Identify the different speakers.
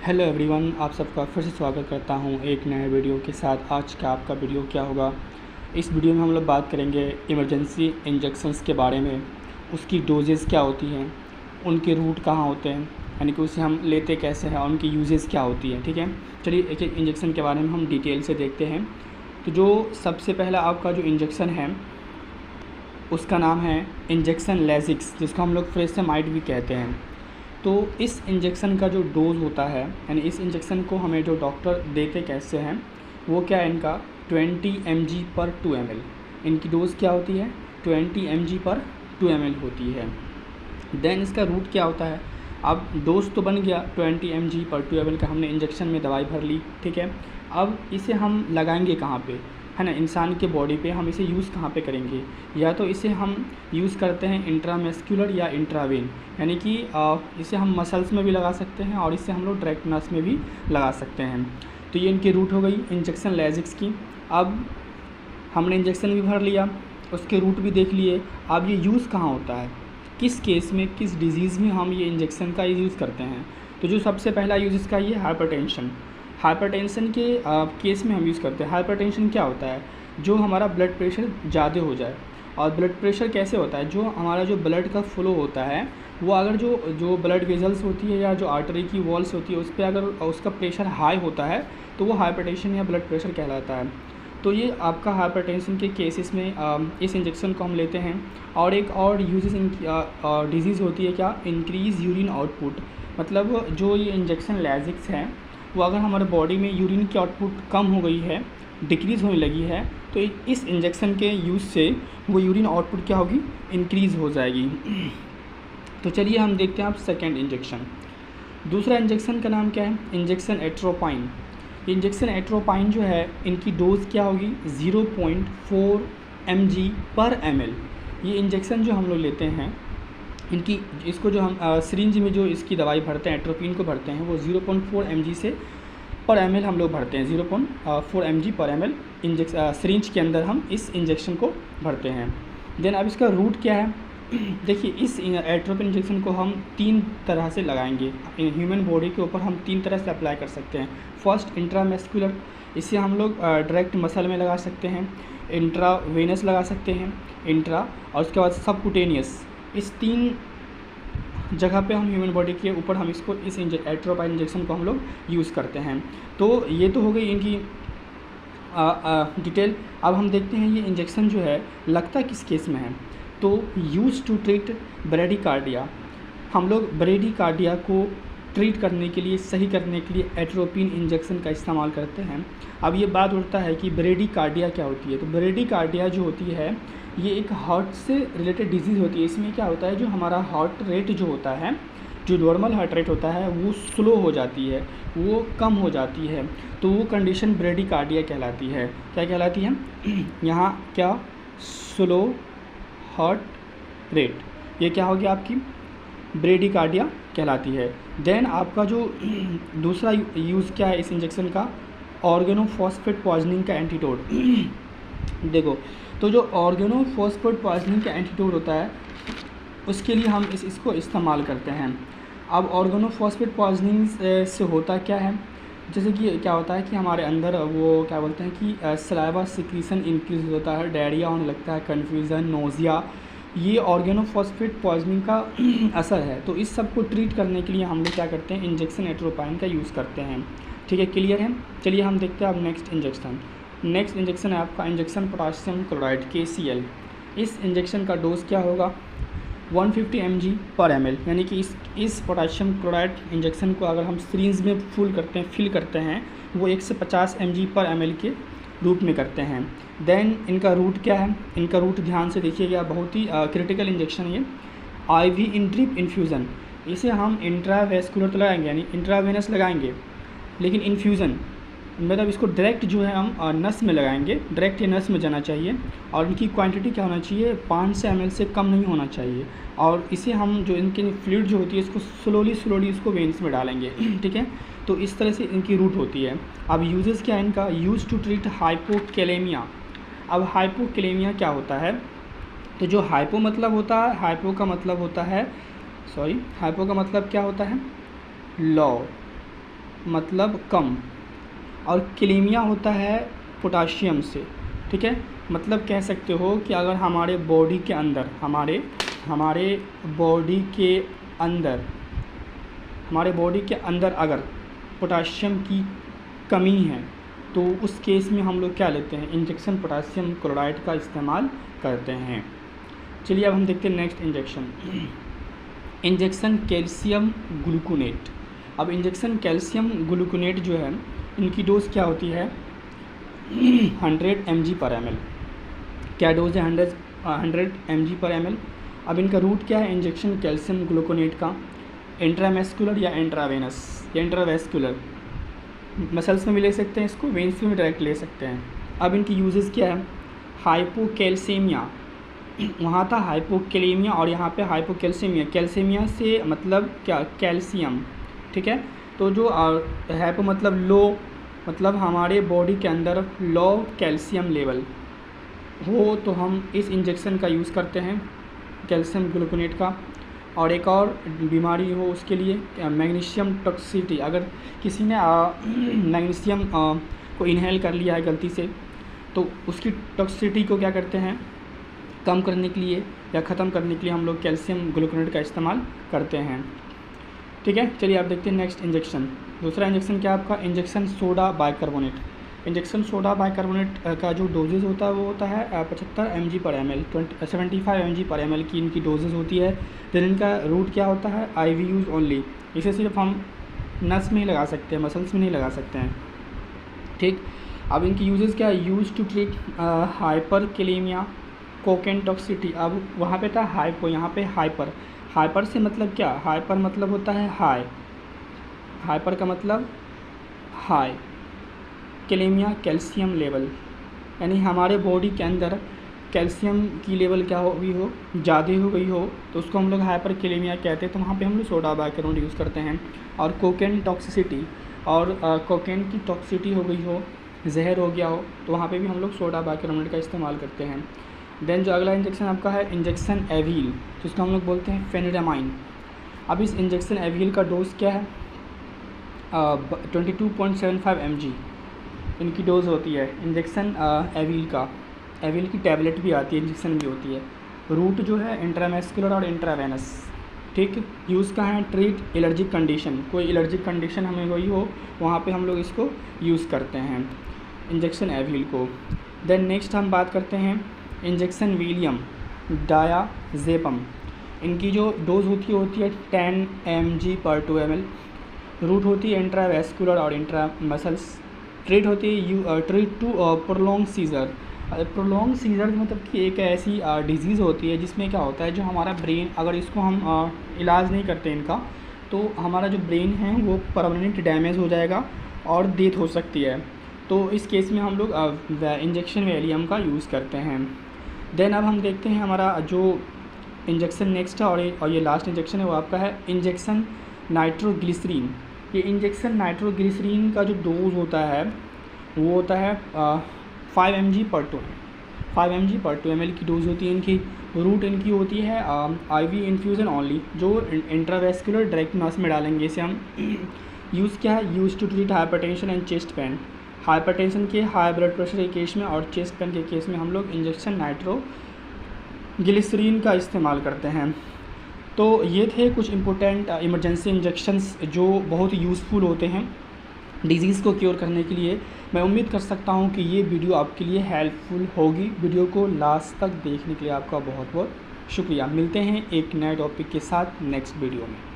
Speaker 1: Hello everyone, आप सबका फिर से स्वागत करता हूं एक नए वीडियो के साथ। आज का आपका वीडियो क्या होगा? इस वीडियो में हम लोग बात करेंगे इमरजेंसी इंजेक्शंस के बारे में। उसकी डोजेज़ क्या होती हैं, उनके रूट कहाँ होते हैं, यानी कि उसे हम लेते कैसे हैं और उनकी यूजेज़ क्या होती है। ठीक है, चलिए एक एक इंजेक्शन के बारे में हम डिटेल से देखते हैं। तो जो सबसे पहला आपका जो इंजेक्शन है उसका नाम है इंजेक्शन लेजिक्स, जिसको हम लोग फ्रेसेमाइड भी कहते हैं। तो इस इंजेक्शन का जो डोज़ होता है, यानी इस इंजेक्शन को हमें जो डॉक्टर देते कैसे हैं, वो क्या है, इनका 20 mg पर 2 ml। इनकी डोज़ क्या होती है? 20 mg पर 2 ml होती है। देन इसका रूट क्या होता है? अब डोज तो बन गया 20 mg पर 2 ml का, हमने इंजेक्शन में दवाई भर ली। ठीक है, अब इसे हम लगाएंगे कहाँ पे, है ना? इंसान के बॉडी पे हम इसे यूज़ कहाँ पे करेंगे? या तो इसे हम यूज़ करते हैं इंट्रामस्कुलर या इंट्रावेन, यानी कि इसे हम मसल्स में भी लगा सकते हैं और इसे हम लोग डायरेक्ट नस में भी लगा सकते हैं। तो ये इनकी रूट हो गई इंजेक्शन लेजिक्स की। अब हमने इंजेक्शन भी भर लिया, उसके रूट भी देख लिए। अब ये यूज़ कहाँ होता है, किस केस में, किस डिज़ीज़ में हम ये इंजेक्शन का यूज़ करते हैं? तो जो सबसे पहला यूज़ इसका ये हाइपरटेंशन के केस में हम यूज़ करते हैं। हाइपरटेंशन क्या होता है? जो हमारा ब्लड प्रेशर ज़्यादा हो जाए। और ब्लड प्रेशर कैसे होता है? जो हमारा जो ब्लड का फ्लो होता है वो अगर जो जो ब्लड वेजल्स होती है या जो आर्टरी की वॉल्स होती है उस पर अगर उसका प्रेशर हाई होता है तो वो हाइपरटेंशन या ब्लड प्रेशर कहलाता है। तो ये आपका हाइपरटेंशन के केसेस में इस इंजेक्शन को हम लेते हैं। और एक और यूजेस डिजीज़ होती है क्या? Increase urine output. मतलब जो ये इंजेक्शन लेजिक्स है वो अगर हमारे बॉडी में यूरिन की आउटपुट कम हो गई है, डिक्रीज़ होने लगी है, तो इस इंजेक्शन के यूज़ से वो यूरिन आउटपुट क्या होगी? इंक्रीज़ हो जाएगी। तो चलिए हम देखते हैं अब सेकेंड इंजेक्शन। दूसरा इंजेक्शन का नाम क्या है? Injection atropine. इंजेक्शन एट्रोपाइन जो है, इनकी डोज़ क्या होगी? 0.4 mg पर ml। ये इंजेक्शन जो हम लोग लेते हैं, इनकी इसको जो हम सिरिंज में जो इसकी दवाई भरते हैं, एट्रोपिन को भरते हैं, वो 0.4 mg से पर ml हम लोग भरते हैं। 0.4 mg पर ml सिरिंज के अंदर हम इस इंजेक्शन को भरते हैं। देन अब इसका रूट क्या है? देखिए, इस एट्रोपिन इंजेक्शन को हम 3 तरह से लगाएंगे। ह्यूमन बॉडी के ऊपर हम 3 तरह से अप्लाई कर सकते हैं। फर्स्ट इंट्रामस्कुलर, इसे हम लोग डायरेक्ट मसल में लगा सकते हैं। इंट्रावेनस लगा सकते हैं, और उसके बाद सबकुटेनियस। इस 3 जगह पे हम ह्यूमन बॉडी के ऊपर हम इसको इस एट्रोपाइन इंजेक्शन को हम लोग यूज़ करते हैं। तो ये तो हो गई इनकी डिटेल। अब हम देखते हैं ये इंजेक्शन जो है लगता किस केस में है। तो यूज़ टू ट्रीट ब्रेडिकार्डिया। हम लोग ब्रेडिकार्डिया को ट्रीट करने के लिए, सही करने के लिए एट्रोपिन इंजेक्शन का इस्तेमाल करते हैं। अब ये बात उठता है कि ब्रेडिकार्डिया क्या होती है? तो ब्रेडिकार्डिया जो होती है ये एक हार्ट से रिलेटेड डिजीज़ होती है। इसमें क्या होता है, जो हमारा हार्ट रेट जो होता है, जो नॉर्मल हार्ट रेट होता है वो स्लो हो जाती है, वो कम हो जाती है। तो वो कंडीशन ब्रेडिकार्डिया कहलाती है। क्या कहलाती है? यहाँ क्या? स्लो हार्ट रेट, ये क्या होगी आपकी? ब्रेडिकार्डिया कहलाती है। देन आपका जो दूसरा यूज़ क्या है इस इंजेक्शन का? ऑर्गेनोफॉस्फेट पॉइजनिंग का एंटीडोट। देखो, तो जो ऑर्गेनोफॉस्फेट पॉइजनिंग का एंटीडोट होता है उसके लिए हम इसको इस्तेमाल करते हैं। अब ऑर्गेनोफॉस्फेट पॉइजनिंग से होता क्या है? जैसे कि क्या होता है कि हमारे अंदर वो क्या बोलते हैं कि सलाइवा सिक्रीशन इंक्रीज होता है, डायरिया होने लगता है, कन्फ्यूज़न, नोज़िया, ये ऑर्गेनोफॉस्फेट पॉइजनिंग का असर है। तो इस सब को ट्रीट करने के लिए हम लोग क्या करते हैं? इंजेक्शन एट्रोपाइन का यूज़ करते हैं। ठीक है, क्लियर है? चलिए हम देखते हैं अब नेक्स्ट इंजेक्शन है आपका इंजेक्शन पोटाशियम क्लोराइड KCl। इस इंजेक्शन का डोज क्या होगा? 150 mg पर ml, यानी कि इस पोटाशियम क्लोराइड इंजेक्शन को अगर हम सिरिंज में फिल करते हैं वो 1 से 50 mg पर ml के रूप में करते हैं। देन इनका रूट क्या है? इनका रूट ध्यान से देखिएगा, बहुत ही क्रिटिकल इंजेक्शन है ये। IV इंट्रिप इन्फ्यूज़न, इसे हम इंट्रावेस्कुलर तो लगाएंगे, यानी इंट्रावेनस लगाएंगे, लेकिन इन्फ्यूज़न मतलब इसको डायरेक्ट जो है हम नस में लगाएंगे। डायरेक्ट ये नस में जाना चाहिए और इनकी क्वांटिटी क्या होना चाहिए? 500 ml से कम नहीं होना चाहिए। और इसे हम जो इनकी फ्लूइड जो होती है इसको स्लोली इसको वेन्स में डालेंगे। ठीक है, तो इस तरह से इनकी रूट होती है। अब यूजेस क्या है इनका? Use to treat hypokalemia. अब हाइपोकेलेमिया क्या होता है? तो जो हाइपो मतलब होता है, हाइपो का मतलब क्या होता है? लो। मतलब कम, और कैलीमिया होता है पोटाशियम से, ठीक है। मतलब कह सकते हो कि अगर हमारे बॉडी के अंदर हमारे बॉडी के अंदर अगर पोटाशियम की कमी है तो उस केस में हम लोग क्या लेते हैं, इंजेक्शन पोटाशियम क्लोराइड का इस्तेमाल करते हैं। चलिए अब हम देखते हैं नेक्स्ट इंजेक्शन कैल्शियम ग्लूकोनेट। अब इंजेक्शन कैल्शियम ग्लूकोनेट जो है, इनकी डोज क्या होती है 100 mg/ml। क्या डोज है 100 mg/ml। अब इनका रूट क्या है इंजेक्शन कैल्शियम ग्लूकोनेट का, इंट्रामस्कुलर या इंट्रावेनस या इंट्रावेस्कुलर, मसल्स में भी ले सकते हैं इसको, वेन्स में भी डायरेक्ट ले सकते हैं। अब इनकी यूजेस क्या है, हाइपोकैल्सीमिया, वहाँ था हाइपोकैलेमिया और यहाँ पे हाइपोकैल्सीमिया। कैल्सीमिया से मतलब क्या, कैल्शियम, ठीक है। तो जो हाइपो मतलब लो, मतलब हमारे बॉडी के अंदर लो कैल्शियम लेवल हो तो हम इस इंजेक्शन का यूज़ करते हैं कैल्शियम ग्लूकोनेट का। और एक और बीमारी हो उसके लिए मैग्नीशियम टॉक्सिसिटी, अगर किसी ने मैग्नीशियम को इनहेल कर लिया है गलती से तो उसकी टॉक्सिसिटी को क्या करते हैं, कम करने के लिए या ख़त्म करने के लिए हम लोग कैल्शियम ग्लूकोनेट का इस्तेमाल करते हैं, ठीक है। चलिए आप देखते हैं नेक्स्ट इंजेक्शन। दूसरा इंजेक्शन क्या आपका, injection soda bicarbonate. Injection soda bicarbonate का जो डोजेज़ होता है वो होता है 75 mg/ml, 75 mg/ml की इनकी डोजेज़ होती है। देन इनका रूट क्या होता है, IV यूज़ ओनली, इसे सिर्फ हम नस में ही लगा सकते हैं, मसल्स में नहीं लगा सकते हैं, ठीक। अब इनकी यूजेस क्या है, use to treat hyperkalemia, cocaine toxicity. अब वहाँ पे था हाइपो, यहाँ पे हाइपर। हाइपर से मतलब क्या, हाइपर मतलब होता है हाई, हाइपर का मतलब हाई, कैलेमिया कैल्शियम लेवल, यानी हमारे बॉडी के अंदर कैल्शियम की लेवल क्या हो गई हो, ज़्यादा हो गई हो तो उसको हम लोग हाइपर कैलेमिया कहते हैं। तो वहाँ पे हम लोग सोडा बाइकार्बोनेट यूज़ करते हैं। और कोकेन टॉक्सिसिटी, और कोकेन की टॉक्सिसिटी हो गई हो, जहर हो गया हो तो वहाँ पे भी हम लोग सोडा बाइकार्बोनेट का इस्तेमाल करते हैं। देन जो अगला इंजेक्शन आपका है इंजेक्शन एविल, जिसको हम लोग बोलते हैं फेनिडामाइन। अब इस इंजेक्शन एविल का डोज क्या है 22.75 mg इनकी डोज़ होती है इंजेक्शन एविल का। एविल की टैबलेट भी आती है, इंजेक्शन भी होती है। रूट जो है इंट्रामस्कुलर और इंट्रावेनस, ठीक। यूज़ कहाँ है, ट्रीट एलर्जिक कंडीशन, कोई एलर्जिक कंडीशन हमें हुई हो वहाँ पे हम लोग इसको यूज़ करते हैं इंजेक्शन एविल को। देन नेक्स्ट हम बात करते हैं इंजेक्शन विलियम डायाजेपम। इनकी जो डोज़ होती है 10 mg/2 ml। रूट होती है इंट्रावेस्कुलर और इंट्रा मसल्स। ट्रीट होती है treat to prolong seizure. Prolong seizure मतलब कि एक ऐसी डिजीज़ होती है जिसमें क्या होता है, जो हमारा ब्रेन, अगर इसको हम इलाज नहीं करते इनका तो हमारा जो ब्रेन है वो परमानेंट डैमेज हो जाएगा और डेथ हो सकती है। तो इस केस में हम लोग इंजेक्शन वैलियम का यूज़ करते हैं। देन अब हम देखते हैं हमारा जो इंजेक्शन नेक्स्ट है और ये लास्ट इंजेक्शन है वो आपका है इंजेक्शन नाइट्रोग्लिसरीन। ये इंजेक्शन नाइट्रोग्लिसरीन का जो डोज होता है वो होता है 5 mg/2 ml की डोज होती है इनकी। रूट इनकी होती है IV इन्फ्यूज़न ओनली, जो इंट्रावेस्कुलर डायरेक्ट नस में डालेंगे इसे हम। यूज़ क्या है, use to treat hypertension and chest pain. Hypertension के, हाई ब्लड प्रेशर के केस में और चेस्ट पेन के केस में हम लोग इंजेक्शन नाइट्रोग्लिसरीन का इस्तेमाल करते हैं। तो ये थे कुछ इम्पोर्टेंट इमरजेंसी इंजेक्शंस जो बहुत यूज़फुल होते हैं डिज़ीज़ को क्योर करने के लिए। मैं उम्मीद कर सकता हूँ कि ये वीडियो आपके लिए हेल्पफुल होगी। वीडियो को लास्ट तक देखने के लिए आपका बहुत बहुत शुक्रिया। मिलते हैं एक नए टॉपिक के साथ नेक्स्ट वीडियो में।